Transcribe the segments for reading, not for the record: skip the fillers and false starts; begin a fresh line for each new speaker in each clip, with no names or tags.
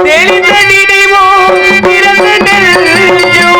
தெளிந்த நினைவோ பிறந்த நெஞ்சோ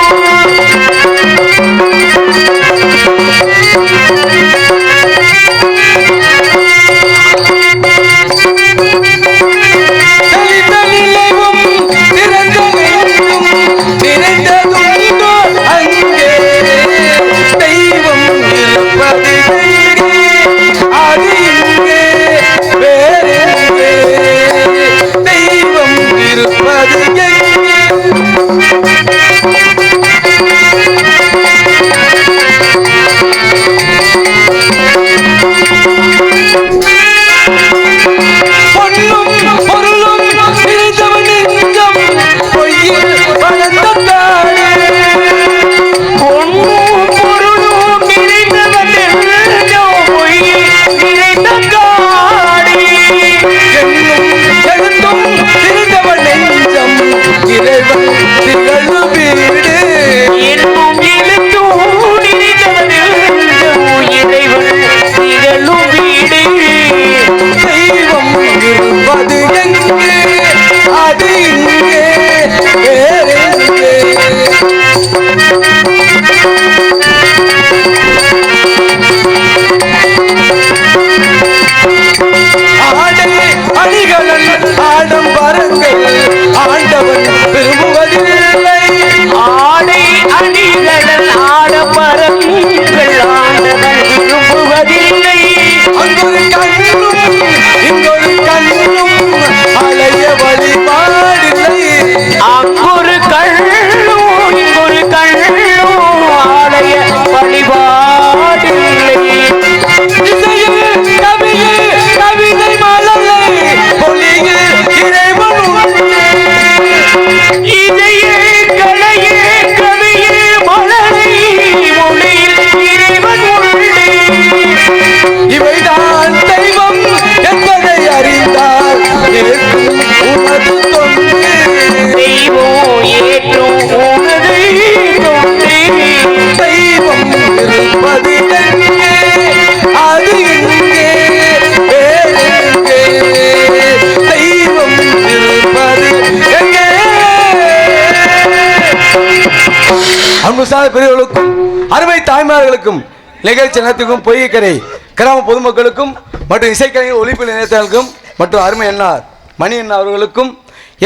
பெரியவர்களுக்கும் அருமை தாய்மார்களுக்கும் நிகழ்ச்சி நேரத்துக்கும் பொய்யக்கரை கிராம பொதுமக்களுக்கும் மற்றும் இசைக்கலைஞர் ஒலிப்பு நிலையத்தாளுக்கும் மற்றும் அருமை என்னார் மணி அண்ணா அவர்களுக்கும்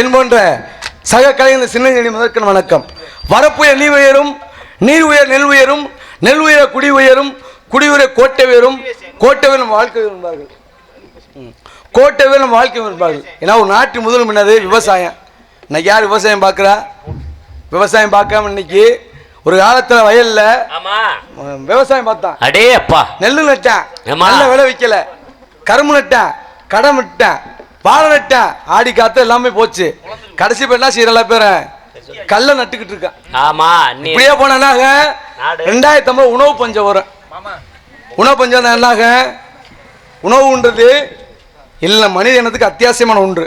என் போன்ற சக கலைஞர் சின்னஞ்செடி முதற்கன் வணக்கம். வரப்புயர் நீர் உயரும், நீர் உயர் நெல் உயரும், நெல் உயர குடி உயரும், குடி உயர கோட்டை உயரும், கோட்டை உயரும் வாழ்க்கை விரும்பார்கள், கோட்டை உயரும் வாழ்க்கை விரும்பார்கள். ஏன்னா ஒரு நாட்டு முதல் முன்னது விவசாயம். இன்னைக்கு யார் விவசாயம் பார்க்குறா? விவசாயம் பார்க்காம இன்னைக்கு ஒரு காலத்துல வயல்ல விவசாயம் பார்த்தான்.
அடே அப்பா
நெல்லு நட்டான், நல்ல விலை வைக்கல. கரும்பு நட்டான், கடம் நட்டான், வாழை நட்டான், ஆடி காத்து எல்லாமே போச்சு. கடைசி பேர் என்ன செய்யற பேர கல்ல நட்டுக்கிட்டு இருக்கான்.
ஆமா
இப்படியே போனாங்க 2050 உணவு பஞ்சம் வரும். உணவு பஞ்சம் என்னாக உணவுன்றது இல்லை மனித இனத்துக்கு அத்தியாவசியமான ஒன்று.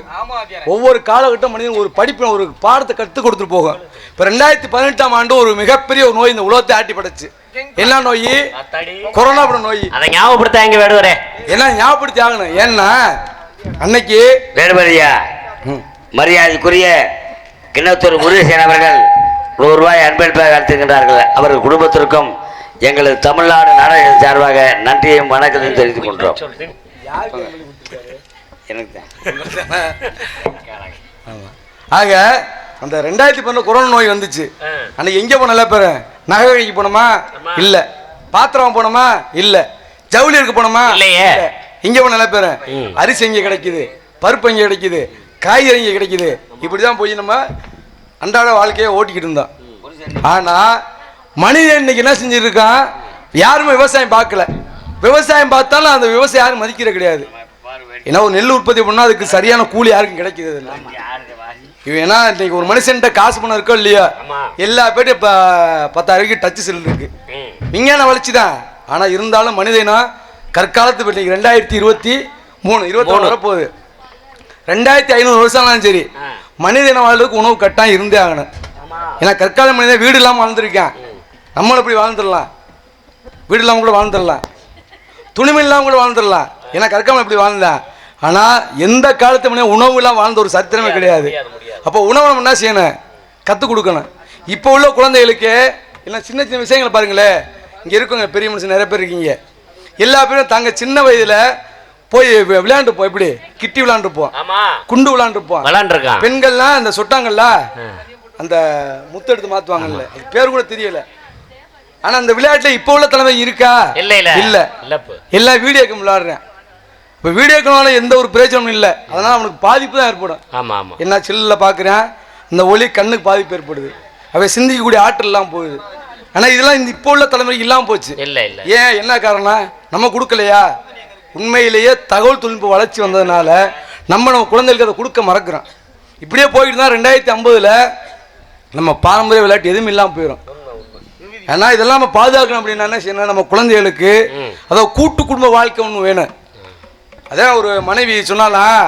ஒவ்வொரு காலகட்டம் மனிதன் ஒரு படிப்பு ஒரு பாடத்தை கற்றுக் கொடுத்துட்டு போகும். இப்போ 2018ஆம் ஆண்டு ஒரு மிகப்பெரிய ஒரு நோய் இந்த உலகத்தை ஆட்டி படைச்சு. என்ன நோய்? கொரோனா நோய்.
அதை ஞாபகப்படுத்த வேடுவரே
என்ன ஞாபகப்படுத்தி ஆகணும். ஏன்னா அன்னைக்கு
வேடுவரியா மரியாதைக்குரிய கிண்ணத்தூர் முருகேசன் அவர்கள் ரூபாய் அன்பளிப்பாக அளித்திருக்கின்றார்கள். அவர்கள் குடும்பத்திற்கும் எங்களது தமிழ்நாடு நாடக சார்பாக நன்றியையும் வணக்கத்தையும் தெரிவித்துக் கொண்டோம்.
ஆக அந்த 2018 கொரோனா நோய் வந்துச்சு. அன்னைக்கு எங்க போன நல்ல பேரு? நகை கடைக்கு போனோமா? இல்ல. பாத்திரம் போனோமா? இல்ல. ஜவுளி எடுக்க போனோமா?
இல்லையே.
இங்க போன நல்ல பேரு? அரிசி எங்க கிடைக்குது, பருப்பு எங்க கிடைக்குது, காய்கறி எங்க கிடைக்குது, இப்படிதான் போய் நம்ம அன்றாட வாழ்க்கையை ஓட்டிக்கிட்டு இருந்தோம். ஆனா மனிதன் இன்னைக்கு என்ன செஞ்சிட்டு இருக்கான்? யாருமே விவசாயம் பார்க்கல. விவசாயம் பார்த்தாலும் அந்த விவசாயம் யாரும் மதிக்கிற கிடையாது. ஏன்னா ஒரு நெல் உற்பத்தி பண்ணா அதுக்கு சரியான கூலி யாருக்கும் கிடைக்கிறது இல்லை. ஏன்னா இன்னைக்கு ஒரு மனுஷன்ட்ட காசு பணம் இருக்கோ இல்லையா, எல்லா பேரும் இப்போ 10,000 டச்சு செல் இருக்கு. விஞ்ஞான வளர்ச்சி தான். ஆனால் இருந்தாலும் மனிதனா கற்காலத்து இன்னைக்கு 2023 வரப்போகுது. 2500 வருஷம்லாம் சரி மனிதன வாழ்றதுக்கு உணவு கட்டாயம் இருந்தே ஆகணும். ஏன்னா கற்கால மனிதன் வீடு இல்லாமல் வாழ்ந்துருக்கேன். நம்மளும் இப்படி வாழ்ந்துடலாம், வீடு இல்லாமல் கூட வாழ்ந்துடலாம், துணிமை இல்லாமல் கூட வாழ்ந்துடலாம். ஏன்னா கற்காமல் எப்படி வாழ்ந்தான்? ஆனால் எந்த காலத்து முன்னே உணவுலாம் வாழ்ந்த ஒரு சரித்திரமே கிடையாது. அப்போ உணவு நம்ம என்ன செய்யணும், கற்றுக் கொடுக்கணும். இப்போ உள்ள குழந்தைகளுக்கு எல்லாம் சின்ன சின்ன விஷயங்களை பாருங்களேன். இங்கே இருக்குங்க பெரிய மனுஷன் நிறைய பேர் இருக்கீங்க. எல்லா பேரும் தாங்க சின்ன வயதில் போய் விளையாண்டுப்போம். எப்படி கிட்டி விளையாண்டுப்போம், குண்டு விளையாண்டுப்போம். பெண்கள்லாம் இந்த சொட்டாங்கல்ல அந்த முத்து எடுத்து மாற்றுவாங்கல்ல, அது பேர் கூட தெரியல. ஆனால் அந்த விளையாட்டில் இப்போ உள்ள தலைமை இருக்கா? இல்லை. எல்லாம் வீடியோ கேம் விளையாடுறேன். இப்போ வீடியோ கேம்னால எந்த ஒரு பிரயோஜனமும் இல்லை. அதனால் அவனுக்கு பாதிப்பு தான் ஏற்படும். என்ன செல்லில் பார்க்குறேன், இந்த ஒளி கண்ணுக்கு பாதிப்பு ஏற்படுது. அவை சிந்திக்கக்கூடிய ஆற்றல் எல்லாம் போகுது. ஆனால் இதெல்லாம் இந்த இப்போ உள்ள தலைமுறைக்கு இல்லாமல் போச்சு. ஏன், என்ன காரணம்? நம்ம கொடுக்கலையா? உண்மையிலேயே தகவல் தொழில்நுட்ப வளர்ச்சி வந்ததுனால நம்ம குழந்தைகளுக்கு அதை கொடுக்க மறக்கிறோம். இப்படியே போயிட்டு தான் 2050 நம்ம பாரம்பரிய விளையாட்டு எதுவும் இல்லாமல் போயிடும். ஏன்னா இதெல்லாம் நம்ம பாதுகாக்கணும் அப்படின்னா என்ன செய்யணும், நம்ம குழந்தைகளுக்கு அதாவது கூட்டு குடும்ப வாழ்க்கை ஒன்று வேணும். அதான் ஒரு மனைவி சொன்னாலாம்,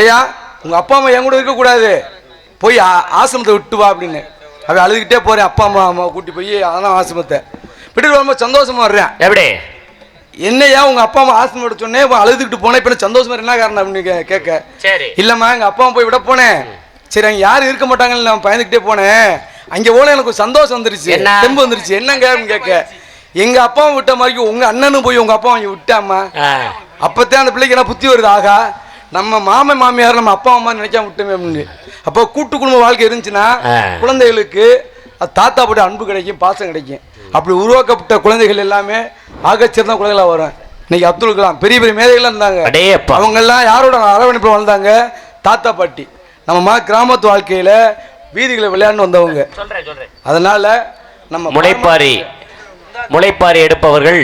ஏயா உங்கள் அப்பா அம்மா என் கூட இருக்கக்கூடாது, போய் ஆசிரமத்தை விட்டு வா அப்படின்னு. அவன் அழுதுகிட்டே போகிறேன், அப்பா அம்மா கூட்டி போய் அதெல்லாம் ஆசிரமத்தை விட்டுட்டு ரொம்ப சந்தோஷமா வர்றேன். எப்படி என்னையா உங்கள் அப்பா அம்மா ஆசிரமம் விட சொன்னேன், அழுதுகிட்டு போனேன், இப்போ சந்தோஷமா என்ன காரணம் அப்படின்னு கேட்க, இல்லைம்மா எங்கள் அப்பா அம்மா போய் விட போனேன், சரி அங்கே யாரும் இருக்க மாட்டாங்கன்னு நான் பயந்துக்கிட்டே போனேன், அங்கே போன எனக்கு ஒரு சந்தோஷம் வந்துருச்சு, தெம்பு வந்துருச்சு. என்னங்க அப்படின்னு கேட்க, எங்கள் அப்பா அம்மா விட்ட மாதிரி உங்கள் அண்ணனும் போய் உங்கள் அப்பா வாங்கி விட்டாம்மா. அப்போத்தான் அந்த பிள்ளைக்கு என்ன புத்தி வருது, ஆகா நம்ம மாமன் மாமியார் நம்ம அப்பா அம்மா நினைக்காம விட்டோமே அப்படின்னு. அப்போ கூட்டு குடும்ப வாழ்க்கை இருந்துச்சுன்னா குழந்தைகளுக்கு அது தாத்தா போட்டு அன்பு கிடைக்கும், பாசம் கிடைக்கும். அப்படி உருவாக்கப்பட்ட குழந்தைகள் எல்லாமே ஆகச்சிறந்த குழந்தைகளாக வரும். இன்னைக்கு அப்துல் கலாம் பெரிய பெரிய மேதைகள்லாம் இருந்தாங்க. அவங்கெல்லாம் யாரோட அரவணைப்பில் வளர்ந்தாங்க? தாத்தா பாட்டி. நம்ம கிராமத்து வாழ்க்கையில் வீதிகளை விளையாண்டு வந்தவங்க. அதனால நம்ம
முளைப்பாரி எடுப்பவர்கள்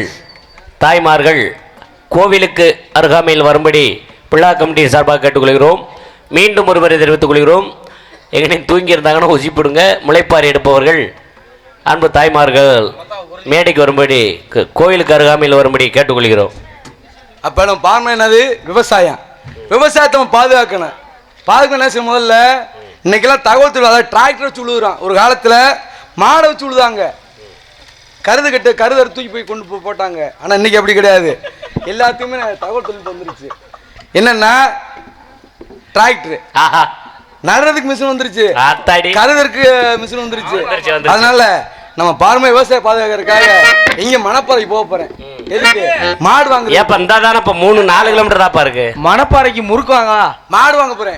தாய்மார்கள் கோவிலுக்கு அருகாமையில் வரும்படி பிள்ளா கமிட்டி சார்பாக கேட்டுக்கொள்கிறோம். மீண்டும் ஒருவரை தெரிவித்துக் கொள்கிறோம். எங்கனையும் தூங்கியிருந்தாங்கன்னா உசிப்பிடுங்க. முளைப்பாரி எடுப்பவர்கள் அன்பு தாய்மார்கள் மேடைக்கு வரும்படி கோவிலுக்கு அருகாமையில் வரும்படி கேட்டுக்கொள்கிறோம்.
அப்போ நம்ம பார்மை என்னது? விவசாயம். விவசாயத்தை நம்ம பாதுகாக்கணும். என்ன செய்ய, முதல்ல இன்னைக்கெல்லாம் தகவல் தொழில், அதாவது டிராக்டர் வச்சு உழுதுறான். ஒரு காலத்தில் மாடை வச்சு உழுதாங்க, கருதர் தூக்கி போய் கொண்டு போட்டாங்க. ஆனால் இன்னைக்கு அப்படி கிடையாது. எல்லாத்தையுமே தகவல் தொழில்நுட்பம் வந்துருச்சு. என்னன்னா டிராக்டர் நடுறதுக்கு மிஷின் வந்துருச்சு, கருதற்கு மிஷின் வந்துருச்சு. அதனால நம்ம பாரம்பரிய விவசாய பாதுகாக்கிறதுக்காக இங்க மணப்பாறைக்கு போக போறேன். எதுக்கு? மாடு வாங்க.
ஏப்ப இந்த தானே இப்ப 3-4 கிலோமீட்டர் தாப்பா இருக்கு.
மணப்பாறைக்கு முறுக்கு வாங்க, மாடு வாங்க போறேன்.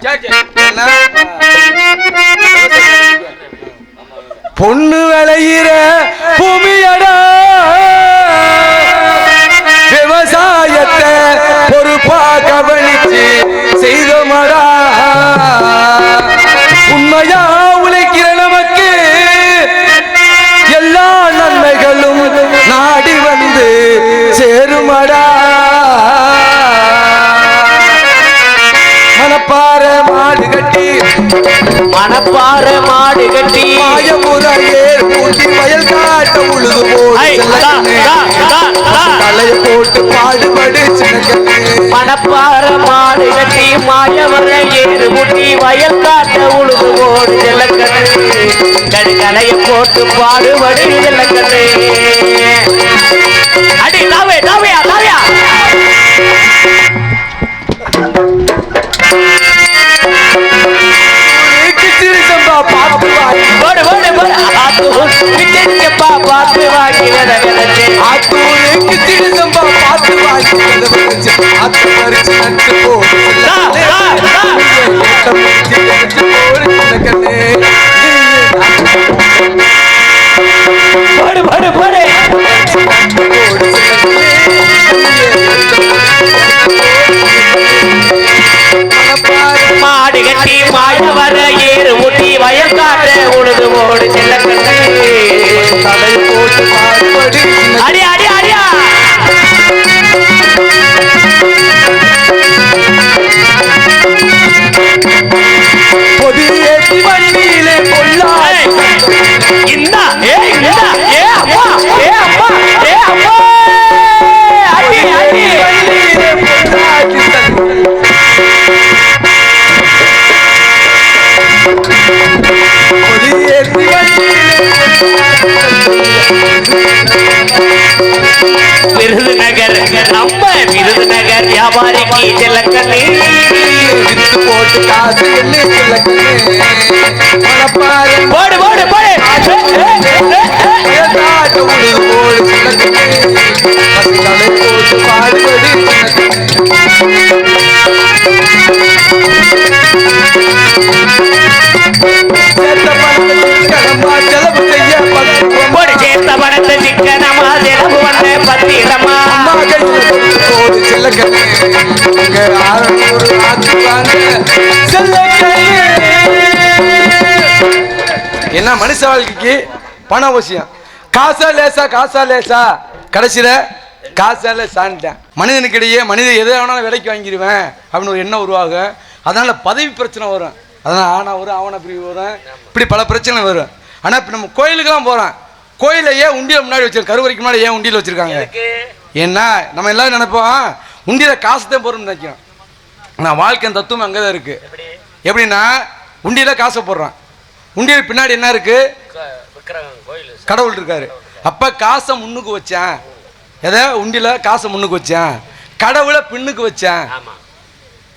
பொண்ணு விளையிற பூமியடா, விவசாயத்தை பொறுப்பா கவனிச்சு செய்தோமடா, உண்மையா உழைக்கிற நமக்கு எல்லா நன்மைகளும் நாடி வந்து சேருமடா. மணப்பாறை மாடு கட்டி மாயமுறையேர் பூட்டி வயல் காட்ட உழுது தலைய போட்டு பாடுபடு
மணப்பாறை மாடு கட்டி மாயமுறையேர் பூட்டி வயல் காட்ட உழுது போடு செல்லக்கண்ணு தலைய போட்டு பாடுபடு செல்லக்கண்ணு. அடி தாவே தாவையா தாவையா
பார்த்து
மாடு கட்டி மாய வர ஏறு முட்டி வயல் காட்ட உழுது ஓடு செல்லக்கண்ணு தலை போட்டு பாடுபடு அடி அடி அடியா.
பொதியேற்றி வண்டியிலே கொள்ளாய்
இந்தா ஏ இந்தா ஏ அப்பா ஏ அப்பா ஏ அப்பா அடி அடி
வண்டியிலே கொள்ளாய் பொதியேற்றி வண்டியிலே
விருதுநகர் நம்ம விருதுநகர் வியாபாரிக்கு செல்லக்கண்ணே
வித்து போட்டு காசு என்ன செல்லக்கண்ணே மணப்பாறை
போடு போடு போடு
தாட்ட உழுது போடு செல்லக்கண்ணே பசுக்களை போட்டு பாடுபடி செலவு செய்ய
போடு சேர்த்த பணத்தை சிக்கனமா செலவு பண்ண பத்திரமா
போடு செல்லக்கண்ணே இங்க 600 ஆத்துவாங்க செல்லக்கண்ணே. என்ன மனுஷ வாழ்க்கைக்கு பணம் அவசியம். காசா லேசா கடைசியில காசால சாண்டிட்டேன். மனிதனுக்கிடையே மனிதன் எதை வேணாலும் விலைக்கு வாங்கிடுவேன் அப்படின்னு ஒரு எண்ணம் உருவாகும். அதனால பதவி பிரச்சனை வரும். அதனால் ஆனா வரும் அவனை பிரிவு வரும், இப்படி பல பிரச்சனை வரும். ஆனால் இப்போ நம்ம கோயிலுக்கெல்லாம் போகிறோம். கோயிலை ஏன் உண்டியில் முன்னாடி வச்சிருக்க, கருவறைக்கு முன்னாடி ஏன் உண்டியில் வச்சிருக்காங்க? ஏன்னா நம்ம எல்லாரும் நினைப்போம் உண்டியில் காசு தான் போகிறோம்னு நினைக்கிறோம். ஆனால் வாழ்க்கை தத்துவம் அங்கே தான் இருக்குது. எப்படின்னா உண்டியில் காசை போடுறான், உண்டியல் பின்னாடி என்ன இருக்கு? கடவுள் இருக்காரு. அப்போ காசை முன்னுக்கு வச்சேன், எதை உண்டியில் காசை முன்னுக்கு வச்சேன், கடவுளை பின்னுக்கு வச்சேன்.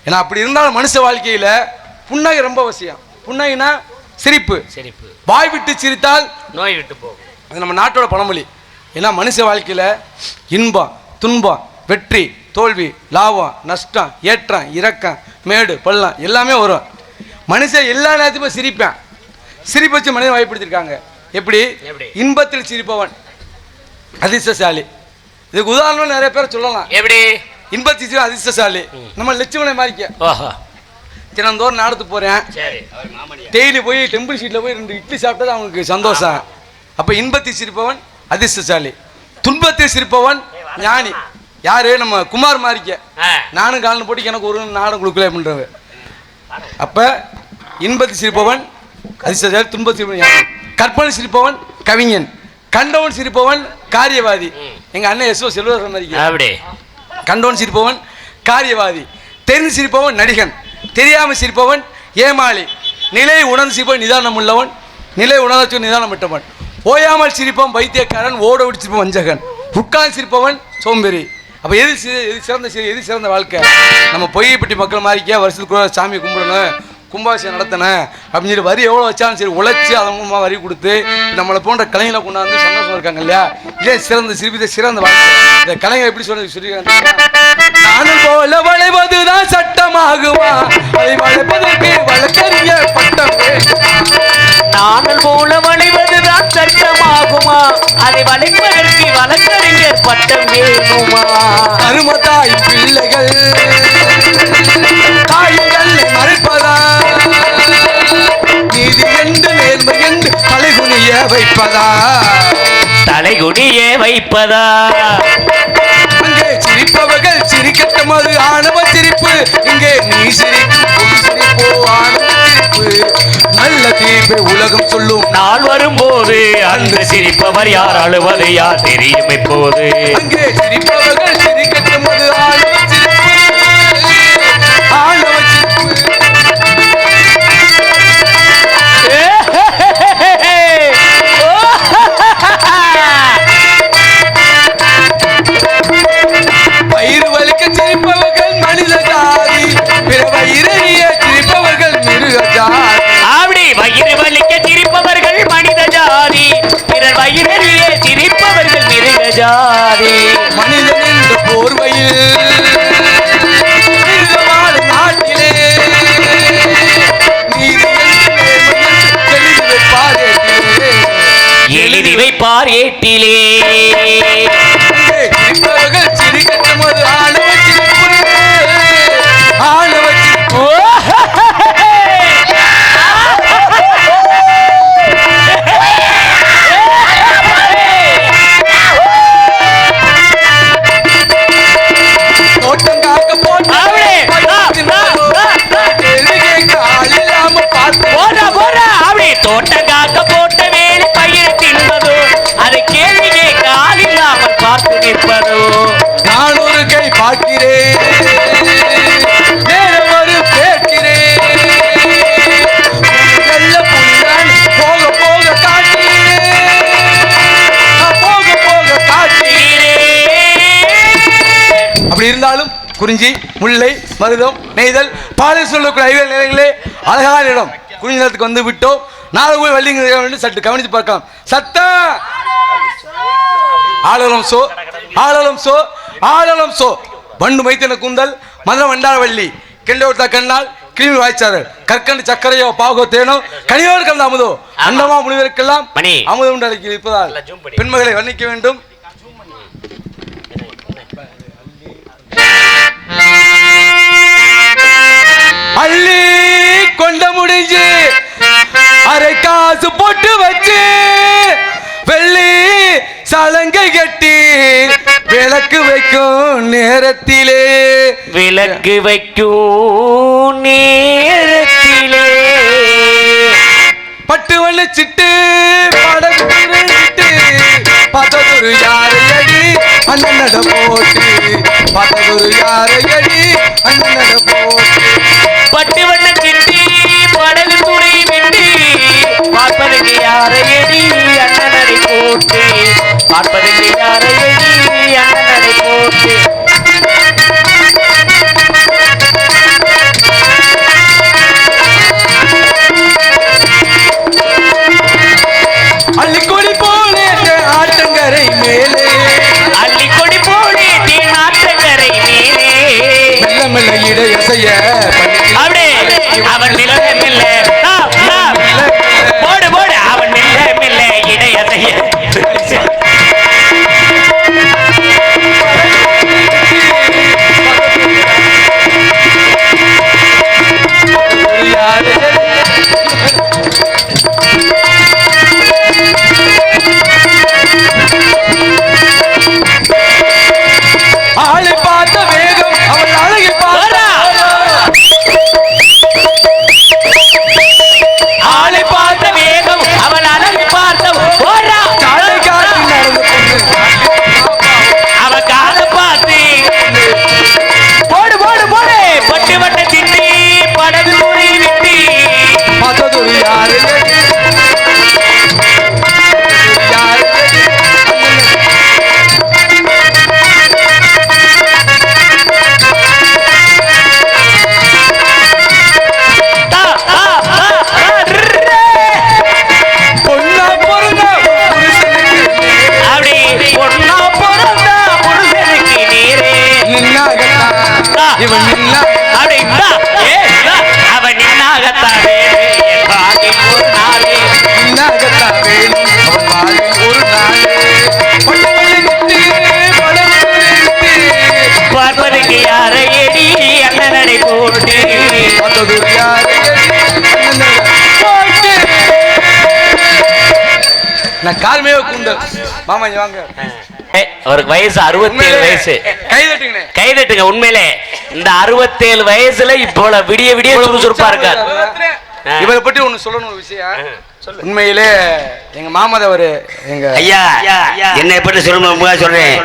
ஏன்னா அப்படி இருந்தாலும் மனுஷ வாழ்க்கையில் புன்னகை ரொம்ப அவசியம். புன்னகைனா சிரிப்பு. வாய் விட்டு சிரித்தால்
நோய் விட்டு போகும்.
அது நம்ம நாட்டோட பழமொழி. ஏன்னா மனுஷ வாழ்க்கையில் இன்பம் துன்பம் வெற்றி தோல்வி லாபம் நஷ்டம் ஏற்றம் இறக்கம் மேடு பள்ளம் எல்லாமே வரும். மனுஷன் எல்லா நேரத்தையுமே சிரிப்பேன். சிரிப்பு வச்சு மனிதன் வாய்ப்படுத்திருக்காங்க. எப்படி? இன்பத்தில் சிரிப்பவன் அதிர்ஷ்டசாலி. இதுக்கு உதாரணம் நிறைய பேர் சொல்லலாம்.
எப்படி?
இன்பத்தில் அதிர்ஷ்டசாலி நம்ம லட்சுமணை மாறிக்க. தினந்தோறும் நாடத்துக்கு போறேன், டெய்லி போய் டெம்பிள் சீட்ல போய் 2 இட்லி சாப்பிட்டது அவனுக்கு சந்தோஷம். அப்ப இன்பத்தில் சிரிப்பவன் அதிர்ஷ்டசாலி, துன்பத்தில் சிரிப்பவன் ஞானி. யாரு? நம்ம குமார் மாறிக்க. நானும் காலன்னு போட்டு எனக்கு ஒரு நாடம் கொடுக்கல அப்படின்றவ. அப்ப இன்பத்தில் சிரிப்பவன் அதிர்ஷ்டசாலி, துன்பத்தில் சிரிப்பவன் ஞானி, கற்பனை சிரிப்பவன் கவிஞன், கண்டவன் சிரிப்பவன் காரியவாதி. எங்க அண்ணன் எஸ்.ஓ. செல்வராஜன் மாதிரி. கண்டவன் சிரிப்பவன் காரியவாதி, தெரிந்து சிரிப்பவன் நடிகன், தெரியாமல் சிரிப்பவன் ஏமாளி, நிலை உணர்ந்து சிரிப்பவன் நிதானம் உள்ளவன், நிலை உணர்ச்சி நிதானம் விட்டவன், ஓயாமல் சிரிப்பவன் வைத்தியக்காரன், ஓட விட்டு சிரிப்பவன் வஞ்சகன், உட்கார்ந்து சிரிப்பவன் சோம்பேறி. அப்போ எது சிறந்த வாழ்க்கை? நம்ம பொய்யப்பட்டி மக்கள் மாதிரிக்கே வருஷத்துக்கு சாமி கும்பிடணும், கும்பாபிஷேகம் நடத்தினேன் அப்படின்னு சொல்லி வரி எவ்வளோ வச்சாலும் சரி உழைச்சி அதன் மூலமாக வரி கொடுத்து நம்மளை போன்ற கலைஞர்களை கொண்டாந்து சந்தோஷம் இருக்காங்க இல்லையா? இதே சிறந்த சிரிப்பு, சிறந்த வாழ்க்கை. இந்த கலைஞர் எப்படி சொல்லியிருக்காங்க? நானும் போல வளைவதுதான் சட்டமாகுமா, அதை வளைப்பதற்கு வழக்கறிஞர் பட்டம் வேண்டுமா?
நானும் போல வளைவதுதான் சட்டமாகுமா, அதை வளைப்பதற்கு வழக்கறிஞர் பட்டம் வேணுமா?
அருமத்தாய் பிள்ளைகள் தாய்கள் மறைப்பதா, நீதி என்று நேர்மை என்று தலைகுனிய வைப்பதா,
தலைகுனிய வைப்பதா?
அங்கே சிரிப்பவர்கள் சிரிக்கட்டும், அது ஆணவ சிரிப்பு. இங்கே நீ சிரிக்கும் பொய் சிரிப்போ ஆணவ சிரிப்பு. நல்ல தீர்ப்பை உலகம் சொல்லும்
நாள் வரும்போது அந்த சிரிப்பவர் யார், அழுவது யார் தெரியும் இப்போது.
அங்கே சிரிப்பவர்கள் சிரிக்கட்டும், அது ஆணவ சிரிப்பு, ஆணவ சிரிப்பு. வயிறு வலிக்க சிரிப்பவர்கள் மனித ஜாதி, பிற வயிறைய சிரிப்பவர்கள் மிருக ஜாதி.
அப்படி வயிறு வலிக்க சிரிப்பவர்கள் மனித ஜாதி, பிறர் வயிறறிய சிரிப்பவர்கள் மிருக ஜாதி.
மனிதன் என்ற போர்வையில் மிருகமான நாட்டிலே நீதி எழுதி வைப்பார் ஏட்டிலே,
எழுதி வைப்பார் ஏட்டிலே.
சிரிப்பவர்கள் சிரிக்கட்டும், அது ஆணவ சிரிப்பு, ஆணவ சிரிப்பு. தோட்டம் காக்க போட்டு ஆளில்லாம பார்த்து
தோட்டம் காக்க போட்ட வேலை பயிர் தின்பதோ, அதை கேள்வி கேட்க ஆள் இல்லாமல் பார்த்து நிற்பதோ.
நான் ஒரு கை பார்க்கிறேன், வேற ஒரு கேட்கிறேன், நல்ல புண்ணியன் போக போக காட்டி, போக போக காட்டி குறிஞ்சி, முல்லை, மருதம், நெய்தல், பாலை சொல்லக்கூடிய ஐவேல் நிலைகளே அழகான இடம். குறிஞ்சி நிலத்துக்கு வந்து விட்டோம். நாலு போய் வள்ளிங்க சற்று கவனித்து பார்க்கலாம். சத்தம் ஆளலம் சோ, ஆளலம் சோ, ஆளலம் சோ. வண்டு மைத்தன கூந்தல், மதுரம் வண்டாரவள்ளி, கெல்லோட்டா கண்ணால், கிருமி வாய்ச்சாரர், கற்கண்டு சக்கரையோ பாகோ தேனோ, கனியோடு கலந்த அமுதோ, அண்டமா முனிவருக்கெல்லாம் அமுதம் உண்டு அழைக்க இருப்பதால் பெண்மகளை வர்ணிக்க வேண்டும். அள்ளி கொண்ட முடிஞ்சு அரை காசு போட்டு வச்சு வெள்ளி சலங்கை கட்டி விளக்கு வைக்கும் நேரத்திலே,
விளக்கு வைக்கும் நேரத்திலே
பட்டு வள்ளிச்சிட்டு படகுட்டு பததொரு யாரையடி அண்ணனட போட்டு, பததொரு யாரையடி அண்ணனட போட்டு,
பட்டு வண்ண சிட்டி படகு துணை விட்டு பார்ப்பதற்கு யாரையடி அண்ணனடை போட்டு, பார்ப்பதற்கு யாரையடி அண்ணனடை போட்டு.
அள்ளிக்கொடி போலே ஆட்டங்கரை மேலே,
அள்ளிக்கொடி போலே ஆற்றங்கரை மேலே,
மெல்ல மெல்ல இடையசைய
அப்படியே அவன் நில மெல்ல போடு போடு, அவன் மெல்ல மெல்ல இடையசைய
ஆளை பார்த்த வேகம் அவள் அழகை பார்த்த,
ஆளை பார்த்த வேகம் அவள் அழகை பார்த்த போறா,
காலை காட்டி நடந்து
அவ காத பார்த்து போடு போடு போடு, பட்டு வட்ட சிட்டி படகு துணை விட்டு
பததொரு யாரையடி பொன்னா பொருந்த புருஷனுக்கு
அப்படி பொண்ணா பிறந்தா புருஷனுக்கு நீரே
நின்னாகத்தா இவன் நின்னா
அப்படி அவன் நின்னாகத்தானே ஒரு நாளே
நின்னாகத்தா வேணும் அவன் வாழ்வில் ஒரு நாளே பட்டவளை
பார்ப்பதற்கு யாரையடி அண்ணனடை போட்டு,
பததொரு யாரையடி அண்ணனட போட்டு. நான் கால்மேவ கூந்தல் மாமா இங்க வாங்க.
அவருக்கு வயசு 67 வயசு.
கை தட்டுங்கண்ணே.
கைதட்டுங்க. உண்மையிலே இந்த 67 வயசுல இப்போ விடிய விடிய சுறுசுறுப்பா இருக்கார்.
இவரை பற்றி ஒண்ணு சொல்லணும் ஒரு விஷயம். உண்மையிலே எங்க மாமதவர் எங்க
ஐயா என்னை பற்றி சொல்லும்போது சொல்றேன்.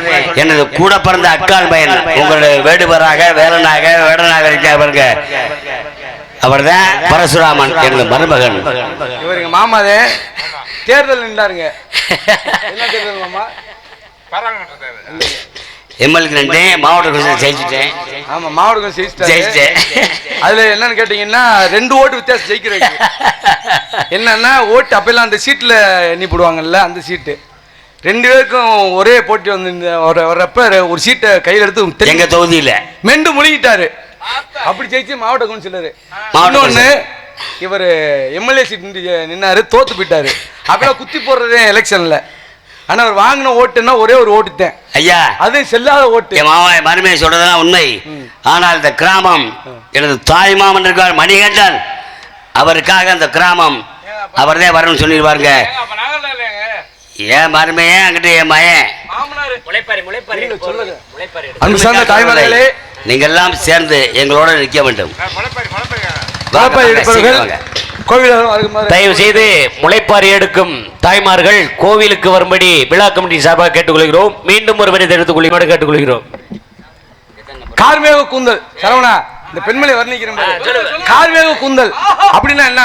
எனது கூட பிறந்த அக்கால் பையன் உங்களுடைய வேடுபராக வேலனாக வேடனாக இருக்க அவர் தான் பரசுராமன் எனது மருமகன்.
இவர் எங்க மாமாதே தேர்தல் நின்றாருங்க. என்ன தேர்தல் மாமா?
எம்எல்ஏ நின்று மாவட்ட கவுன்சிலர் ஜெயிச்சிட்டேன்.
ஆமா மாவட்ட கவுன்சிலர்
ஜெயிச்சிட்டேன்.
அதுல என்னன்னு கேட்டீங்கன்னா 2 ஓட்டு வித்தியாசம் ஜெயிக்கிறீங்க. என்னன்னா ஓட்டு அப்பெல்லாம் அந்த சீட்ல எண்ணி போடுவாங்கல்ல, அந்த சீட்டு 2 பேருக்கும் ஒரே போட்டி வந்து வரப்ப ஒரு சீட்டை கையில் எடுத்து
எங்க தொகுதியில
மெண்டு முழுகிட்டாரு. அப்படி ஜெயிச்சு மாவட்ட கவுன்சிலர். இன்னொன்னு இவர் எம்எல்ஏ சீட் நின்னாரு, தோத்து போயிட்டாரு. அப்பெல்லாம் குத்தி போடுறதே எலெக்ஷன்ல. ஆனா அவர் வாங்கின ஓட்டுன்னா ஒரே ஒரு ஓட்டு தான்
ஐயா,
அது செல்லாத ஓட்டு.
என் மாமா மருமையை சொல்றதுதான் உண்மை. ஆனால் இந்த கிராமம் எனது தாய்மாமன் இருக்கார் மணிகண்டன், அவருக்காக அந்த கிராமம் அவர்தான் வரணும்னு சொல்லிடுவாருங்க. ஏன் மருமையே அங்கிட்டு என் மயன்
அன்பு சார்ந்த தாய்மார்களே,
நீங்க எல்லாம் சேர்ந்து எங்களோட நிற்க வேண்டும்.
தயவு செய்து முளைப்பாரி எடுக்கும் தாய்மார்கள் கோவிலுக்கு வரும்படி விழா கமிட்டி சார்பாக கேட்டுக்கொள்கிறோம். மீண்டும் ஒருவரை தெரிவித்துக் கொள்ளுமாறு கேட்டுக்கொள்கிறோம்.
கார்மேக கூந்தல் சரவணா, இந்த பெண்மணி வர்ணிக்கிறேன். கார்மேக கூந்தல் அப்படின்னா என்ன?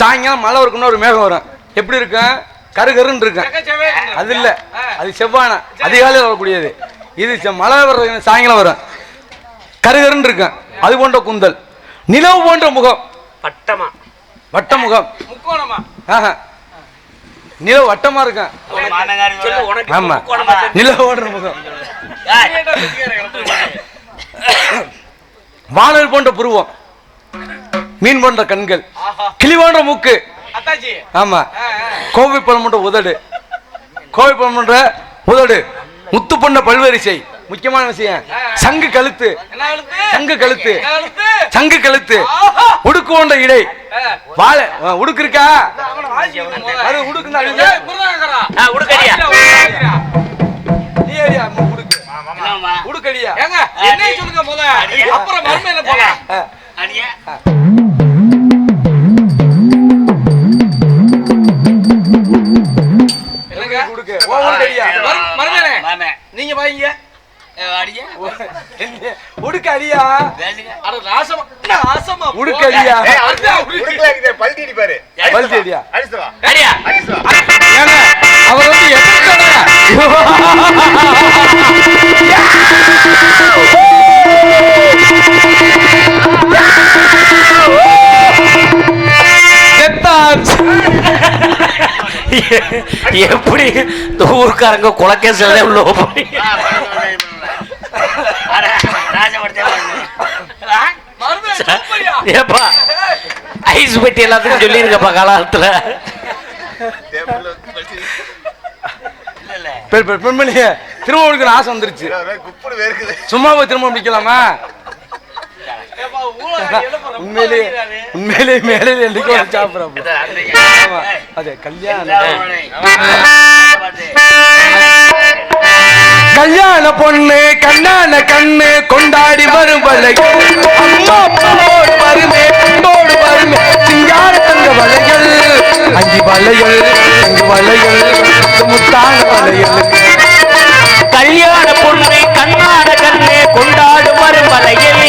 சாயங்காலம் மழை இருக்குன்னு ஒரு மேகம் வரும். எப்படி இருக்கும்? கருகருன்னு இருக்கும். அது இல்ல, அது செவ்வானா அதிகாலையில் வரக்கூடியது. இது மழை வர்றது சாயங்காலம் வரும். கருகருன்னு இருக்கும், அது போன்ற கூந்தல். நிலவு போன்ற முகம்,
பட்டமா
வட்ட முகம்,
முக்கோணமா?
ஆஹா, நிலவு வட்டமா இருக்கும். ஆமா, நிலவு போன்ற முகம். வானல் போன்ற புருவம், மீன் போன்ற கண்கள், கிளி போன்ற மூக்கு.
அத்தாச்சி.
ஆமா, கோவை பழம் போன்ற உதடு, கோவை பழம் போன்ற உதடு, முத்து போன்ற பல்வரிசை. முக்கியமான விஷயம், சங்கு கழுத்து,
என்ன எழுத்து?
சங்கு கழுத்து,
என்ன எழுத்து?
சங்கு கழுத்து, உடுக்கு போன்ற இடை. வாழை உடுக்கு இருக்கா? அது உடுக்கு தான் அழிஞ்சா.
உடுக்கடியா
நீ ஏரியா உடுக்கு, உடுக்கடியா.
ஏங்க என்னைய சொல்லுங்க முத, அப்புறம் மறுமையில போலாம். என்னங்க
உடுக்கு, ஓ உடுக்கடியா.
மறுமையில நீங்க வாங்க.
உடுக்கு அடியா,
அட ராசமா ராசமா
உடுக்கு அடியா,
பல்டி பாரு,
பல்டி அடியா.
அடிச்சுவா
அடியா
அடிச்சுவா.
ஏங்க அவர் வந்து எத்தனை
எப்படி இந்த ஊருக்காரங்க குலக்கேசல உள்ள ஏப்பா ஐஸ் பெட்டி எல்லாத்துக்கும் சொல்லியிருக்கப்பா காலத்துல.
பெண்மணிய திரும்ப முடிக்கிற ஆசை வந்துருச்சு.
குப்புடு வேர்க்குது.
சும்மா போய் திரும்ப முடிக்கலாமா? உண்மையிலேயே உண்மையிலேயே மேலே என்னைக்கு சாப்பிட்றோம். அது கல்யாண பொண்ணு கண்ணான கண்ணு கொண்டாடி வரும் வளைகள், அம்மா அப்பாவோடு வருமே கொண்டோடு வருமே சிங்கார தங்க வளைகள், அஞ்சு வளைகள் அங்கு வளைகள் முத்தான வளைகள்.
கல்யாண பொண்ணு கண்ணாட கண்ணு கொண்டாடும் வரும் வலையில்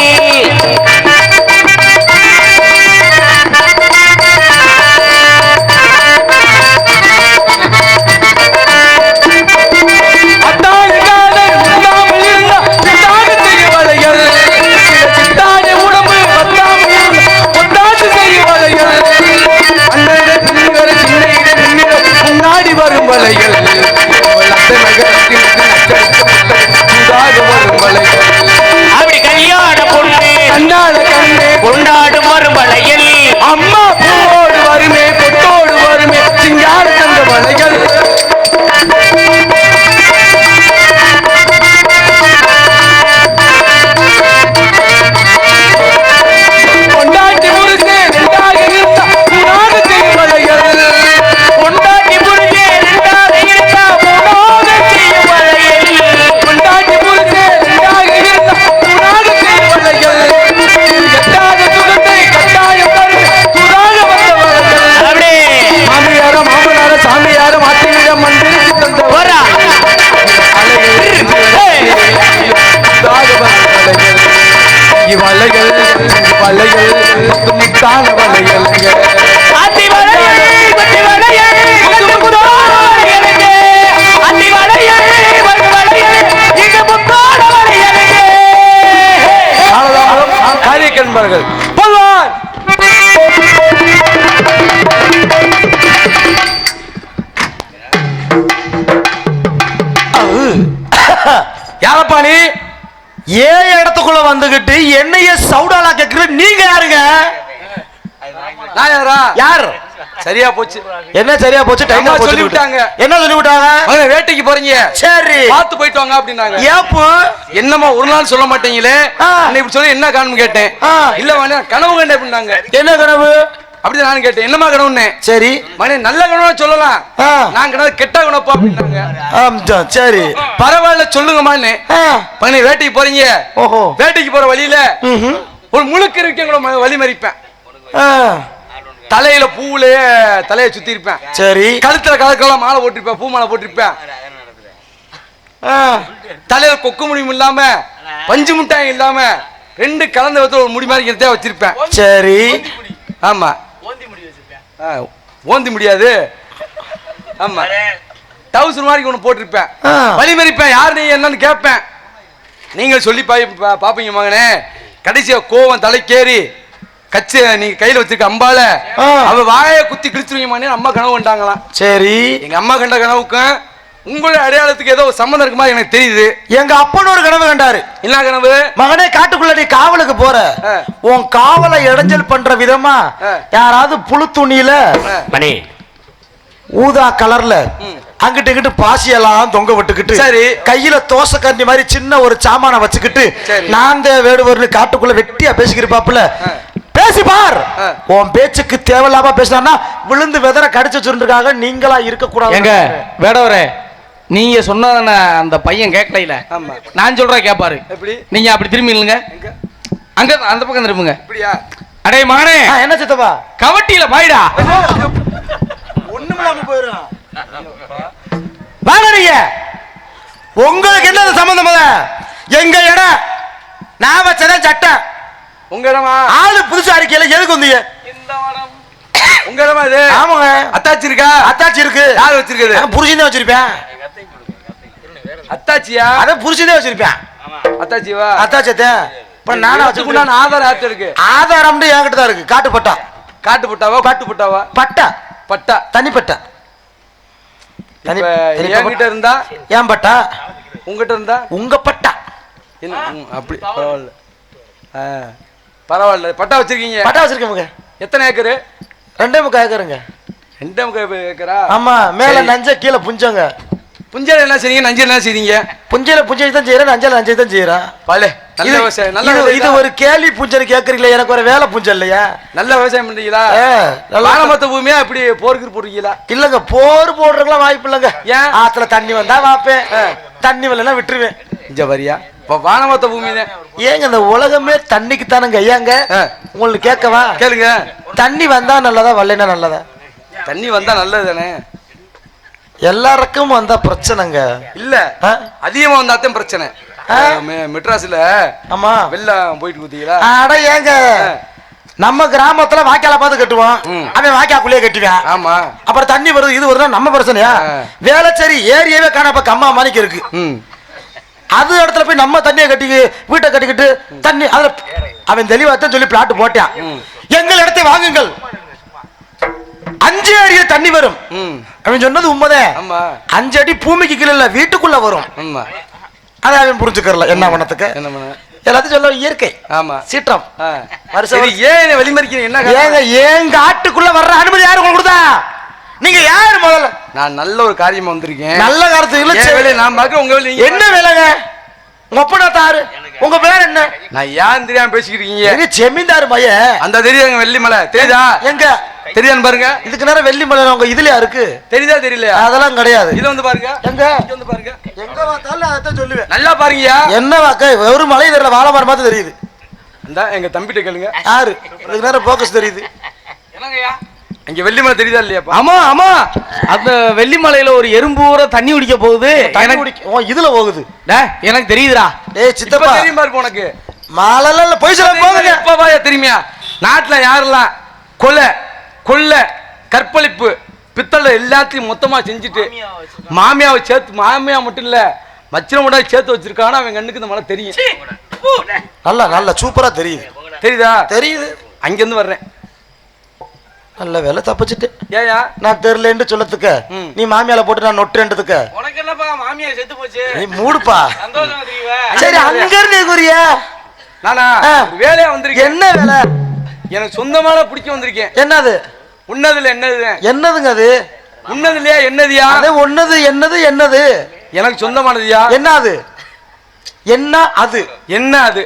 வரும் வளைகள்,
அப்படி கல்யாண பொண்ணு
கண்ணால கண்ணு
கொண்டாடும் வரும் வலையில்
அம்மா பூவோடு வருமே பொட்டோடு வருமே சிங்கார தந்த வளைகள். கொண்டாட்டி முருகே ரெண்டாக இருந்தா மூணாக செய்யும் வளைகள்,
கொண்டாட்டி புரிஞ்சே ரெண்டாக இருந்தா மூணாக செய்யும் வலையில்
கொண்டாட்டி முருகே ரெண்டாக இருந்தா மூணாக செய்யும் வளைகள், எட்டாத சுகத்தை கட்டாயம் வருமே துதாக வந்த வளைகள்.
அப்படி
மாமியார மாமனார சாமியார மாத்திரம் மந்திரிச்சு தந்த
போறா
வளைகள், வளைகள் முத்தான வளைகள்.
அத்தி வளையல் பட்டி வளையல் கண்டு புதான எனக்கு, அத்தி வளையல் பட்டி வளையல் இங்கு புத்தான வளையலுக்கு.
காரியக்கண்பர்கள் போல்வார். யாரப்பா நீ?
ஏன் இடத்துக்குள்ள வந்துகிட்டு என்னைய சவுடாலா கேக்குற? நீங்க யாருங்க?
நான் யாரா?
யார்?
சரியா போச்சு.
என்ன சரியா போச்சு? டைம்
அம்மா
சொல்லி
சொல்லி
விட்டாங்க.
விட்டாங்க.
என்ன சொல்லி விட்டாங்க?
மகனே வேட்டைக்கு போறீங்க,
சரி
பார்த்து போயிட்டு வாங்க அப்படின்னாங்க.
ஏப்பு
என்னம்மா ஒரு நாள் சொல்ல மாட்டீங்களே, அன்னை இப்படி சொல்லி என்ன காரணம் கேட்டேன். இல்ல வேணா கனவு கண்டே அப்படின்னாங்க.
என்ன கனவு?
அப்படி நானும் கேட்டேன், என்னம்மா கனவுன்னு.
சரி
மகனே நல்ல கனவா சொல்லலாம், நான் கனவு கெட்ட கனப்பா அப்படின்னாங்க.
சரி
பரவாயில்ல சொல்லுங்கம்மான்னு. மகனே வேட்டைக்கு போறீங்க,
ஓஹோ
வேட்டைக்கு போற வழியில ஒரு முழுக்க இருக்க வழி மறிப்பேன், தலையில பூவுல தலையை சுத்தி இருப்பேன்,
சரி
கழுத்துல கலக்கெல்லாம் மாலை போட்டிருப்பேன், பூ மாலை போட்டிருப்பேன், தலையில கொக்கு முடியும் இல்லாம பஞ்சு முட்டாய் இல்லாம ரெண்டு கலந்த விதத்துல ஒரு முடி மாதிரி வச்சிருப்பேன்.
சரி
ஆமா ஓந்தி முடியாது. ஆமா, டவுசர் மாதிரி ஒண்ணு போட்டிருப்பேன், வழி மறிப்பேன், யார் நீ என்னன்னு கேட்பேன். நீங்கள் சொல்லி பாப்பீங்க மகனே. கடைசியா கோவம் தலைக்கேறி கச்சி நீங்க கையில வச்சிருக்க அம்பால அவ வாயை குத்தி கிழிச்சிருவீங்க மகனே. அம்மா கனவு கண்டாங்களாம்.
சரி,
எங்க அம்மா கண்ட கனவுக்கும் உங்களுடைய அடையாளத்துக்கு ஏதோ சம்மந்தம் இருக்குமா எனக்கு தெரியுது.
எங்க அப்பன் ஒரு கனவு கண்டாரு.
என்ன கனவு?
மகனே, காட்டுக்குள்ள நீ காவலுக்கு போற, உன் காவலை இடைஞ்சல் பண்ற விதமா யாராவது புழு துணியில
மணி
ஊதா கலர்ல அங்கிட்டு இங்கிட்டு பாசியெல்லாம் தொங்க விட்டுக்கிட்டு,
சரி,
கையில தோசை கரண்டி மாதிரி சின்ன ஒரு சாமான வச்சுக்கிட்டு, நான் வேடுவர்னு காட்டுக்குள்ள வெட்டியா பேசிக்கிருப்பாப்புல. பேசி பார். உன் பேச்சுக்கு தேவையில்லாம பேசினா விழுந்து வெதற கடிச்சு வச்சிருக்காங்க. நீங்களா இருக்க கூடாது.
எங்க வேடவரே, நீங்க சொன்னதான அந்த பையன் கேட்கல. நான் சொல்றேன் கேப்பாரு.
எப்படி?
நீங்க அப்படி திரும்பி இல்லைங்க, அங்க அந்த பக்கம் திரும்புங்க.
இப்படியா?
அடே மகனே,
என்ன சித்தப்பா
கவட்டியில பாய்டா.
ஒண்ணுமில்லாம போயிடும். வாங்க, உங்களுக்கு என்ன சம்பந்தம்? எங்க இடம் நான் வச்சதான் சட்டம்.
உங்க இடமா?
ஆளு புதுசா அறிக்கையில எதுக்கு வந்தீங்க?
இந்த வடம்
உங்க இடமா இது?
ஆமாங்க.
அத்தாச்சி இருக்கா?
அத்தாச்சி இருக்கு.
யார் வச்சிருக்குது?
புருஷனே வச்சிருப்பேன்.
அத்தாச்சியா?
அத புருஷனே வச்சிருப்பேன்.
அத்தாச்சிவா?
அத்தாச்சத்தே இப்ப நானா வச்சுக்கிட்டு
ஆதார் ஆத்து இருக்கு.
ஆதாரம் என்கிட்ட தான் இருக்கு. காட்டு பட்டா.
காட்டு பட்டாவா? காட்டு பட்டாவா?
பட்டா.
பட்டா.
தனி பட்டா.
என்கிட்ட இருந்தா
ஏன் பட்டா?
உங்ககிட்ட இருந்தா
உங்க பட்டா.
அப்படி பரவாயில்ல. பரவாயில்ல. பட்டா வச்சிருக்கீங்க?
பட்டா வச்சிருக்கேன்.
எத்தனை ஏக்கரு?
2.3 ஏக்கருங்க.
2.3 ஏக்கரா?
ஆமா, மேல நஞ்ச கீழே புஞ்சங்க.
புஞ்சல் என்ன செய்றீங்க? நஞ்சல் என்ன செய்றீங்க?
புஞ்சையில புஞ்சை தான் செய்யறேன், நஞ்சல் நஞ்சை தான் செய்யறேன்.
பலே நல்ல விவசாயம். நல்ல
இது ஒரு கேள்வி புஞ்சல் கேக்குறீங்களா? எனக்கு ஒரு வேலை புஞ்சல் இல்லையா?
நல்ல விவசாயம் பண்றீங்களா? வானமத்த பூமியா இப்படி போருக்கு போடுறீங்களா? இல்லங்க, போர் போடுறதுலாம் வாய்ப்பு இல்லைங்க. ஏன்? ஆத்துல தண்ணி வந்தா வாப்பேன், தண்ணி வரலன்னா விட்டுருவேன். இங்க வரியா? இப்ப வானமத்த பூமி தான். ஏங்க இந்த உலகமே தண்ணிக்கு தானங்க. ஏங்க உங்களுக்கு கேட்கவா? கேளுங்க. தண்ணி வந்தா நல்லதா, வரலைன்னா நல்லதா? தண்ணி வந்தா நல்லது தானே. எல்லாருக்கும் வந்தா பிரச்சனைங்க இல்ல, அதிகமா வந்தாத்தான் பிரச்சனை. மெட்ராஸ்ல ஆமா வெள்ளம் போயிட்டு குத்தீங்களா? அட ஏங்க, நம்ம கிராமத்துல வாய்க்கால பார்த்து கட்டுவோம், அவன் வாய்க்காக்குள்ளேயே கட்டுவேன். ஆமா, அப்புறம் தண்ணி வருது இது வருதுன்னா நம்ம பிரச்சனையா? வேளச்சேரி ஏரியாவே காணப்ப கம்மா மணிக்கு இருக்கு. அது இடத்துல போய் நம்ம தண்ணியை கட்டி வீட்டை கட்டிக்கிட்டு தண்ணி அதுல அவன் தெளிவாத்தான் சொல்லி பிளாட் போட்டான். எங்கள் இடத்தை வாங்குங்கள், 5 அடியில் தண்ணி வரும். அவன் சொன்னது உண்மைதான். 5 அடி பூமிக்கு கீழே இல்ல, வீட்டுக்குள்ள வரும். அதை அவன் புரிஞ்சுக்கறல. என்ன பண்ணத்துக்கு எல்லாத்தையும் சொல்ல இயற்கை. ஆமா, சீற்றம். ஏன் வெளிமறிக்கிறீங்க? என்ன ஏங்க எங்க ஆட்டுக்குள்ள வர்ற அனுமதி யாரு உங்களுக்கு கொடுத்தா? நீங்க யாரு முதல்ல? நான் நல்ல ஒரு காரியமா வந்திருக்கேன். நல்ல காரியத்துக்கு நான் பார்க்க உங்க என்ன வேலைங்க? உங்க அப்பனா தாரு, உங்க பேர் என்ன? நான் ஏன் தெரியாம பேசிக்கிறீங்க? செமிந்தாரு பையன். அந்த தெரியுங்க, வெள்ளிமலை தெரியுதா? எங்க தெரியான்னு பாருங்க. இதுக்கு நேரம் வெள்ளிமலை உங்க இதுலயா இருக்கு? தெரியுதா தெரியலையா? அதெல்லாம் கிடையாது. இது வந்து பாருங்க. எங்க வந்து பாருங்க. எங்க பார்த்தாலும் அதான் சொல்லுவேன். நல்லா பாருங்கயா. என்ன வாக்க ஒரு மலை தெரியல, வாழை மரம் மாதிரி தெரியுது. இந்த எங்க தம்பிட்ட கேளுங்க. யாரு? இதுக்கு நேரம் போக்கஸ் தெரியுது. என்னங்கய்யா இங்க வெள்ளிமலை தெரியுதா இல்லையா? ஆமா ஆமா, அந்த வெள்ளிமலையில ஒரு எறும்பு ஊற தண்ணி குடிக்க போகுது. இதுல போகுது. எனக்கு தெரியுதுடா. ஏய் சித்தப்பா தெரியும் பாரு உனக்கு. மாலல்ல போய் சொல்ல போகுது. இப்ப வாயா தெரியுமியா? நாட்டுல யாரெல்லாம் கொலை கொள்ளை கற்பழிப்பு பித்தளை எல்லாத்தையும் மொத்தமா செஞ்சுட்டு மாமியாவை சேர்த்து, மாமியா மட்டும் இல்ல மச்சின மட்டும் சேர்த்து வச்சிருக்கானா அவன் கண்ணுக்கு இந்த மலை தெரியும். நல்லா நல்லா சூப்பரா தெரியுது. தெரியுதா? தெரியுது. அங்கிருந்து வர்றேன். நல்ல வேலை தப்பிச்சுட்டு. ஏயா நான் தெரியலன்னு சொல்லத்துக்க நீ மாமியால போட்டு நான் நொட்டுன்றதுக்கு உனக்கு என்னப்பா? மாமியா செத்து போச்சு, நீ மூடுப்பா. சந்தோஷமா தெரியுவே. சரி அங்க இருந்து குறியா நானா வேலையா வந்திருக்கேன். என்ன வேலை? எனக்கு சொந்தமான பிடிக்க வந்திருக்கேன். என்னது? உன்னதுல என்னது? என்னதுங்க அது? உன்னதுலயா என்னதுயா? அது ஒன்னது என்னது என்னது? எனக்கு சொந்தமானதுயா. என்ன அது? என்ன அது? என்ன அது?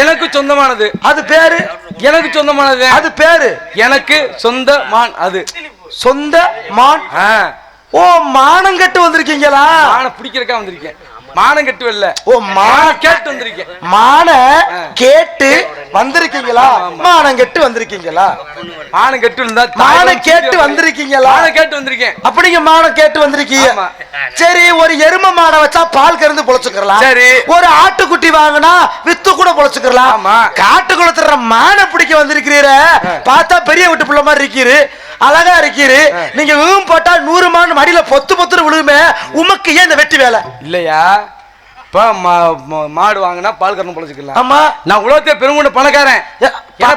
எனக்கு சொந்தமானது. அது பேரு எனக்கு சொந்தமானது. அது பேரு எனக்கு சொந்தமான். அது சொந்த மான். ஓ மானம் கட்டு வந்திருக்கீங்களா? மான பிடிக்கிறக்கா வந்திருக்கேன். மானம் கட்டு வரல. ஓ மான கேட்டு வந்திருக்கேன். மான கேட்டு வந்திருக்கீங்களா? மானம் கட்டு வந்திருக்கீங்களா? மானம் கட்டு இருந்தா மானம் கேட்டு வந்திருக்கீங்களா? மானம் கேட்டு வந்திருக்கேன். அப்படிங்க மானம் கேட்டு வந்திருக்கீங்க. சரி, ஒரு எருமை மாடை வச்சா பால் கறந்து பொழைச்சுக்கலாம். சரி, ஒரு ஆட்டுக்குட்டி வாங்கினா வித்து கூட பொழைச்சுக்கலாம். காட்டுக்குள்ள தர்ற மானை பிடிக்க வந்திருக்கிறீர, பார்த்தா பெரிய வீட்டு பிள்ளை மாதிரி இருக்கிறீரு, அழகா இருக்கிறீரு. நீங்க போட்டா 100 மான் மடியில பொத்து பொத்துன்னு விழுகுமே, உமக்கு ஏன் இந்த வெட்டி வேலை இல்லையா? இப்ப மாடு வாங்கினா பால் கறந்து பொழைச்சிக்கலாம்.
ஆமா.
நான் உலகத்தை பெருங்கொண்ட பணக்காரன்.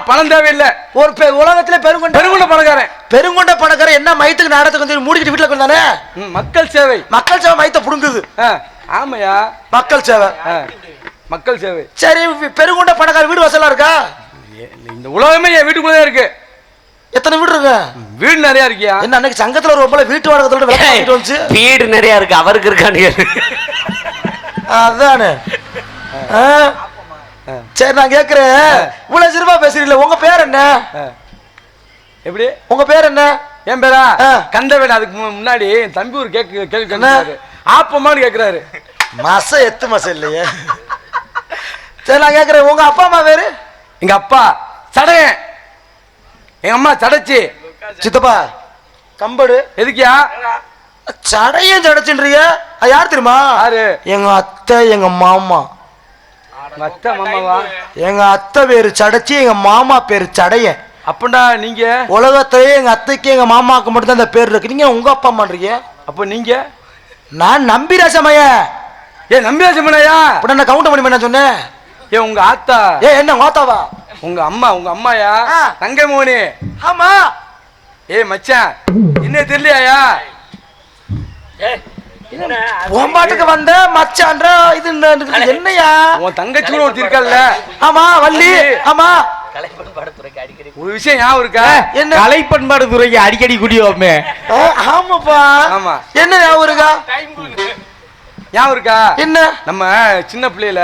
பணம் தேவையில்லை.
ஒரு உலகத்துல
பெருங்கொண்ட பணக்காரன்.
பெருங்கொண்ட பணக்காரன் என்ன மயத்துக்கு நாடகத்தை கொஞ்சம் மூடிக்கிட்டு வீட்டுல கொண்டானே.
மக்கள் சேவை.
மக்கள் சேவை மயத்தை புடுங்குது.
ஆமையா,
மக்கள் சேவை.
மக்கள் சேவை.
சரி, பெருங்கொண்ட பணக்காரன் வீடு வசலா இருக்கா?
இந்த உலகமே என் வீட்டுக்குள்ளே இருக்கு.
எத்தனை வீடு இருக்கு? வீடு
நிறைய இருக்கியா?
என்ன அன்னைக்கு சங்கத்துல ஒரு போல வீட்டு வாடகத்தோட வந்துச்சு.
வீடு நிறைய இருக்கு, அவருக்கு இருக்கான்னு.
அதானே. சரி, நான் கேக்குறேன், இவ்வளவு சிறப்பா பேசுறீங்களே, உங்க பேர் என்ன?
எப்படி?
உங்க பேர் என்ன?
என் பேரா கந்தவேல். அதுக்கு முன்னாடி என் தம்பி ஒரு கேள்வி கேட்கிறாரு. ஆப்பமான்னு கேட்கிறாரு.
எத்து மாசம் இல்லையே. சரி, நான் கேக்குறேன், உங்க அப்பா அம்மா பேரு?
எங்க அப்பா சடையன், எங்க அம்மா சடைச்சி.
சித்தப்பா கம்படு.
எதுக்கியா
சடையன் சடைச்சுன்றீங்க? யார் தெரியுமா? எங்க அத்தை, எங்க மாமா.
அத்தை மாமாவா?
எங்க அத்தை பேரு சடைச்சி, எங்க மாமா பேரு சடையன்.
அப்படா நீங்க
உலகத்திலேயே எங்க அத்தைக்கு எங்க மாமாவுக்கு மட்டும் தான் அந்த பேர் இருக்கு. நீங்க உங்க அப்பா அம்மான்றீங்க.
அப்ப நீங்க?
நான் நம்பிராசமைய.
நம்பிராசமையா?
அப்படி நான் கவுண்ட் பண்ணி என்ன சொன்னேன்?
உங்க ஆத்தா.
என்ன உங்க ஆத்தாவா?
உங்க அம்மாயா? தங்கை மோனி.
ஆமா.
மச்சான் என்ன தெரியலையா?
பாட்டுக்கு வந்த மச்சான்ற இது என்னையா?
உன் தங்கச்சி கூட ஒருத்தி இருக்கல்ல?
ஆமா, வள்ளி. ஆமா.
ஒரு விஷயம் ஞாபகம் இருக்கா?
என்ன? கலை பண்பாடு துறைக்கு அடிக்கடி குடியோமே.
ஆமாப்பா.
ஆமா.
என்ன ஞாபகம் இருக்கா?
ஞாபகம் இருக்கா?
என்ன?
நம்ம சின்ன பிள்ளையில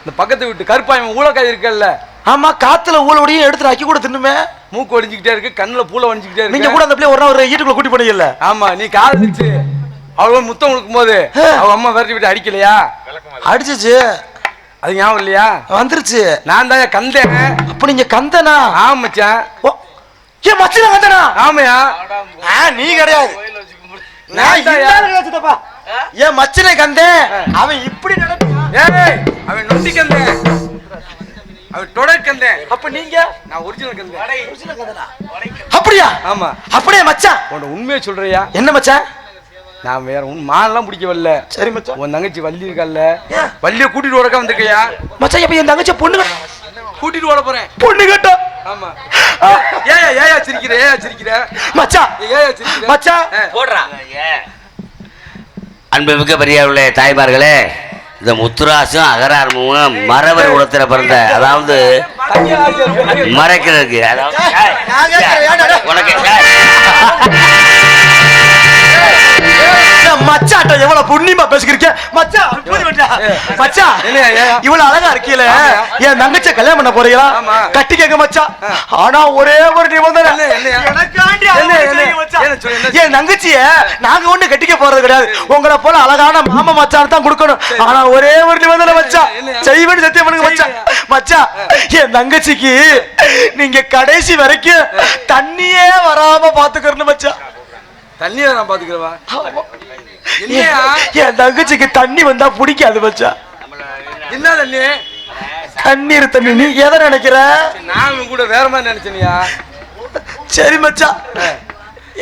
இந்த பக்கத்து வீட்டு கருப்பாயம் ஊழக்காய் இருக்கல்ல?
ஆமா, காத்துல ஊழோடையும் எடுத்து அக்கி கூட தின்னுமே.
மூக்கு ஒடிஞ்சுக்கிட்டே இருக்கு, கண்ணுல பூல ஒடிஞ்சுக்கிட்டே இருக்கு.
நீங்க கூட அந்த பிள்ளை ஒரு வீட்டுக்குள்ள கூட்டி போனீங்கல்ல?
ஆமா. நீ காதலிச்சு அவளோட முத்தம் கொடுக்கும் போது அவ அம்மா விரட்டி விட்டு அடிக்கலையா?
அடிச்சிச்சு.
அது ஞாபகம் இல்லையா?
வந்துருச்சு.
நான் தான் கந்தேன்.
அப்ப நீங்க கந்தனா?
ஆமா மச்சான்.
ஏன் மச்சான் கந்தனா?
ஆமையா?
நீ கிடையாது. ஏன் மச்சனை கந்தேன். அவன் இப்படி
நடப்பான். அவன் நொண்டி கந்தேன், அவன் தொடர் கந்தேன்.
அப்ப நீங்க?
நான் ஒரிஜினல் கந்தேன்.
அப்படியா?
ஆமா.
அப்படியே மச்சான்.
உன்னை உண்மையை சொல்றியா?
என்ன மச்சான்?
நான் வேற மானெல்லாம் பிடிக்க வரல.
சரி மச்சான்.
உன் தங்கச்சி வள்ளி இருக்கல்ல, வள்ளிய கூட்டிட்டு வரக்க வந்திருக்கையா?
மச்சான், இப்ப என் தங்கச்சி பொண்ணு
கூட்டிட்டு வர போறேன்.
பொண்ணு கேட்டா?
ஆமா. ஏயா சிரிக்கிற
மச்சான்.
சிரிக்கிற
மச்சான்
போடுறா.
அன்புமிக்க பெரியவர்களே, தாய்மார்களே, இந்த முத்துராசும் அகராரமும் மரவர் குலத்தில் பிறந்த, அதாவது மறைக்கிறதுக்கு, உனக்கு
மச்சாட்ட எவ்வளவு புண்ணியமா பேசிக்கிறீங்க மச்சான். மச்சான், இவ்வளவு அழகா இருக்கீல, என் தங்கச்ச கல்யாணம் பண்ண போறீங்களா? கட்டி கேட்க மச்சான். ஆனா ஒரே ஒரு நிபந்தனை. என் தங்கச்சிய நாங்க ஒண்ணு கட்டிக்க போறது கிடையாது. உங்களை போல அழகான மாமா மச்சான் தான் கொடுக்கணும். ஆனா ஒரே ஒரு நிபந்தனை மச்சான். செய்வேன்னு சத்தியம் பண்ணுங்க மச்சான். மச்சான், என் தங்கச்சிக்கு நீங்க கடைசி வரைக்கும் தண்ணியே வராம பாத்துக்கணும் மச்சான்.
தண்ணியை நான் பாத்துக்கிறவா?
என் தங்கச்சிக்கு தண்ணி வந்தா பிடிக்காது மச்சான்.
என்ன தண்ணி?
கண்ணீர் தண்ணி. நீ எதை நினைக்கிற?
நான் கூட வேற மாதிரி நினைச்சனியா?
சரி மச்சான்,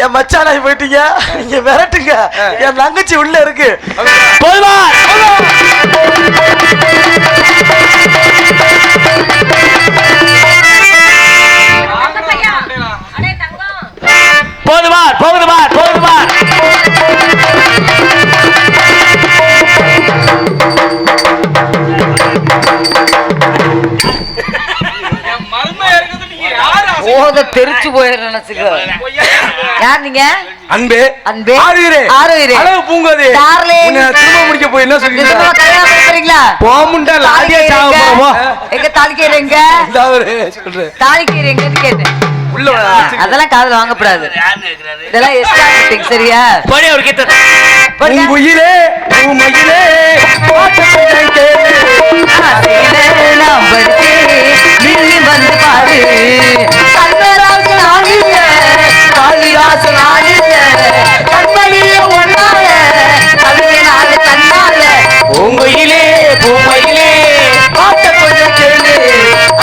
என் மச்சான் போயிட்டீங்க, நீங்க விரட்டுங்க. என் தங்கச்சி உள்ள இருக்கு.
போதுமார் போதுமார் போதுமார்.
தெரிச்சு போயிடுற நினைச்சுக்க. யார் நீங்க?
அன்பே
அன்பே
ஆறுயிரே
ஆறுயிரே
அழகு பூங்கோதே
டார்லிங்.
திரும்ப முடிக்க போய் என்ன சொல்றீங்க?
கல்யாணம் பண்றீங்களா?
போமுண்டா லாடியா சாவ போறோமா?
எங்க தாலிக்கீரங்க?
சொல்றேன்
தாலிக்கீரங்கன்னு கேட்டேன்.
உள்ள
அதெல்லாம் காதுல வாங்கப்படாது. இதெல்லாம் எக்ஸ்ட்ரா திங். சரியா?
போடி ஒரு கிட்ட.
உயிரே உமையிலே
வந்து பாரு. கண்ணராசன் ஆகிய காளிதாசன் ஆகிய கண்மணிய ஒன்னாய கவிஞனாக தன்னால
பூங்குயிலே பூமையிலே
பார்த்த கொஞ்சம் கேளு.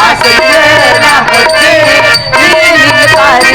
ஆசையில நான் பட்டு நீ பாரு.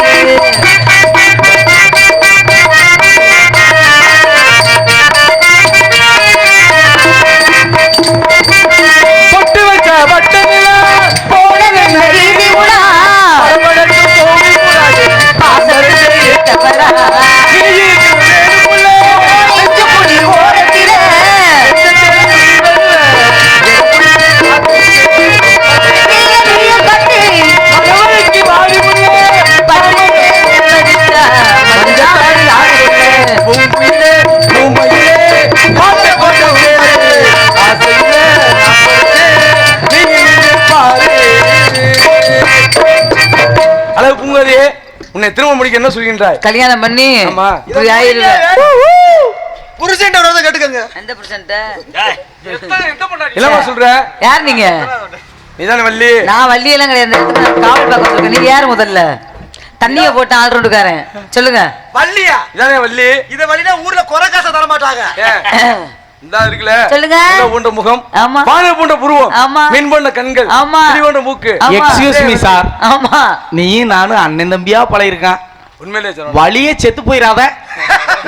முடிக்க என்ன சொல்கின்றாய்?
கல்யாணம் பண்ணி
ஆமா.
இப்படி ஆயிருவேன்.
புருஷன் வரத கேட்டுக்கங்க.
எந்த புருஷன்ட்ட?
என்னமா சொல்ற?
யார் நீங்க?
நீதானே வள்ளி?
நான் வள்ளி எல்லாம் கிடையாது. இந்த இடத்துல நான் காவல் பார்க்க வந்திருக்கேன். நீங்க யாரு முதல்ல? தண்ணிய போட்டு ஆள் ரவுண்டுக்காரன். சொல்லுங்க.
வள்ளியா?
இதானே வள்ளி?
இத வள்ளினா ஊர்ல குறை காசை தர மாட்டாங்க.
இந்தா இருக்குல.
சொல்லுங்க.
இந்த போன்ற முகம்,
ஆமா.
பானை போன்ற புருவம்,
ஆமா.
மீன் போன்ற கண்கள்,
ஆமா.
கிளி போன்ற மூக்கு.
ஆமா.
எக்ஸ்கியூஸ் மீ சார்,
ஆமா.
நீயும் நானும் அண்ணன் தம்பியா பழகிருக்கான்.
உண்மையிலே சொல்றேன்.
வழியே செத்து போயிடாத,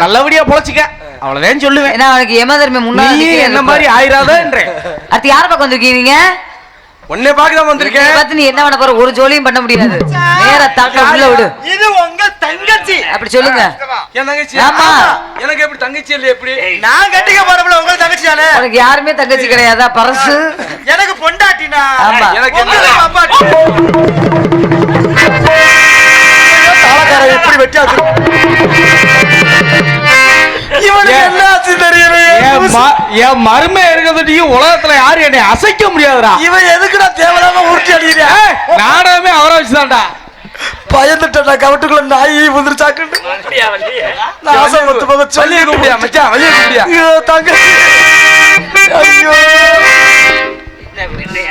நல்லபடியா பொழைச்சிக்க, அவ்வளவுதான் சொல்லுவேன்.
ஏன்னா அவனுக்கு யமதர்மி
நீ
முன்னாடி
என்ன மாதிரி ஆயிராதன்ற.
அடுத்து யார பக்கம் வந்திருக்கீங்க நீங்க?
உன்னை பார்க்க தான் வந்திருக்கேன்.
பார்த்து நீ என்ன பண்ண போற? ஒரு ஜோலியும் பண்ண முடியாது. நேரா தாக்க உள்ள விடு.
இது உங்க தங்கச்சி.
அப்படி சொல்லுங்க.
என் தங்கச்சி?
ஆமா.
எனக்கு எப்படி தங்கச்சி இல்ல? எப்படி
நான் கட்டிக்க போறப்பல உங்க தங்கச்சி தானே.
உனக்கு யாருமே தங்கச்சி கிடையாதா? பரசு.
எனக்கு பொண்டாட்டினா.
ஆமா.
எனக்கு என்ன
அப்பாட்டி. தாளக்கார எப்படி வெட்டியாச்சு? இவனுக்கு என்ன ஆச்சு தெரியலையே.
என் மருமை இருக்கிறதையும் உலகத்துல யாரும் என்னை அசைக்க முடியாதுடா.
இவன் எதுக்குடா தேவையில்லாம உருட்டி அடிக்கிறேன்?
நாடகமே அவரை வச்சுதான்டா.
பயந்துட்டா கவட்டுக்குள்ள நாய் வந்துருச்சாக்கு. நாசம் பத்து போக சொல்லி
கூப்பிடியா மச்சான்? வள்ளியை கூப்பிடியா?
தங்கச்சி. ஐயோ